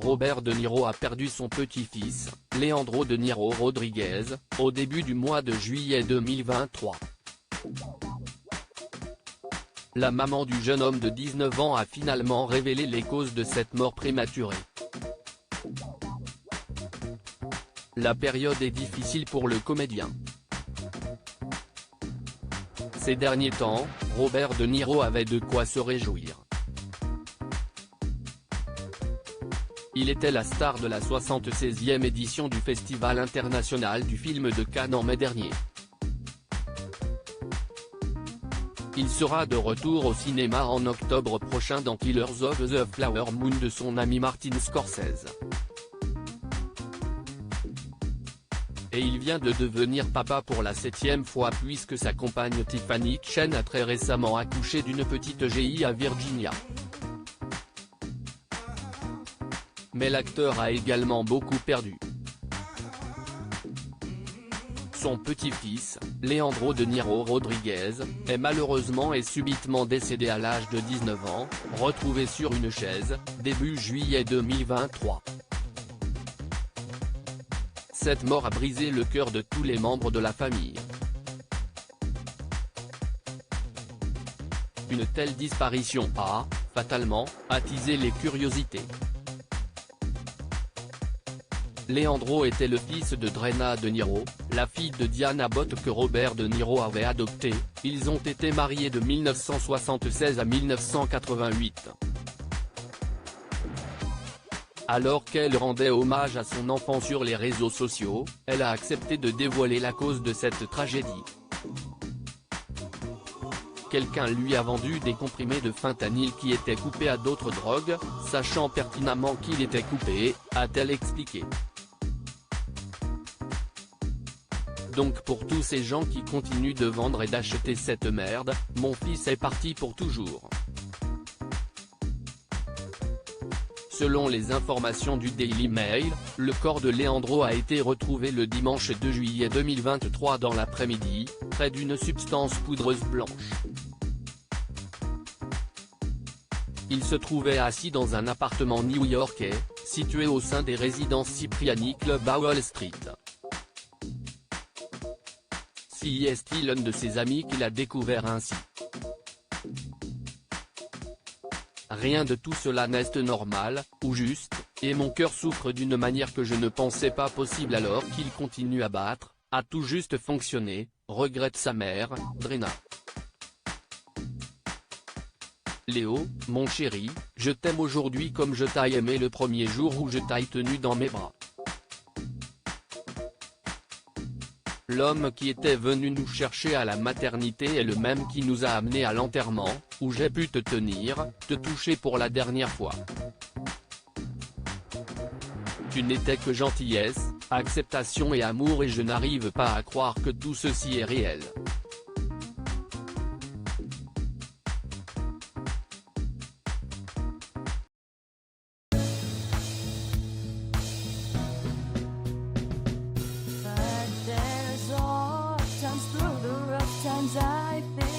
Robert De Niro a perdu son petit-fils, Leandro De Niro Rodriguez, au début du mois de juillet 2023. La maman du jeune homme de 19 ans a finalement révélé les causes de cette mort prématurée. La période est difficile pour le comédien. Ces derniers temps, Robert De Niro avait de quoi se réjouir. Il était la star de la 76e édition du Festival international du film de Cannes en mai dernier. Il sera de retour au cinéma en octobre prochain dans Killers of the Flower Moon de son ami Martin Scorsese. Et il vient de devenir papa pour la 7e fois puisque sa compagne Tiffany Chen a très récemment accouché d'une petite GI à Virginia. Mais l'acteur a également beaucoup perdu. Son petit-fils, Leandro De Niro Rodriguez, est malheureusement et subitement décédé à l'âge de 19 ans, retrouvé sur une chaise, début juillet 2023. Cette mort a brisé le cœur de tous les membres de la famille. Une telle disparition a, fatalement, attisé les curiosités. Leandro était le fils de Drena De Niro, la fille de Diana Bott que Robert De Niro avait adoptée. Ils ont été mariés de 1976 à 1988. Alors qu'elle rendait hommage à son enfant sur les réseaux sociaux, elle a accepté de dévoiler la cause de cette tragédie. Quelqu'un lui a vendu des comprimés de fentanyl qui étaient coupés à d'autres drogues, sachant pertinemment qu'il était coupé, a-t-elle expliqué. Donc pour tous ces gens qui continuent de vendre et d'acheter cette merde, mon fils est parti pour toujours. Selon les informations du Daily Mail, le corps de Leandro a été retrouvé le dimanche 2 juillet 2023 dans l'après-midi, près d'une substance poudreuse blanche. Il se trouvait assis dans un appartement new-yorkais, situé au sein des résidences Cipriani Club à Wall Street. Si est-il l'un de ses amis qui l'a découvert ainsi. Rien de tout cela n'est normal, ou juste, et mon cœur souffre d'une manière que je ne pensais pas possible alors qu'il continue à battre, à tout juste fonctionner, regrette sa mère, Drena. Léo, mon chéri, je t'aime aujourd'hui comme je t'ai aimé le premier jour où je t'ai tenu dans mes bras. L'homme qui était venu nous chercher à la maternité est le même qui nous a amenés à l'enterrement, où j'ai pu te tenir, te toucher pour la dernière fois. Tu n'étais que gentillesse, acceptation et amour et je n'arrive pas à croire que tout ceci est réel. Through the rough times I feel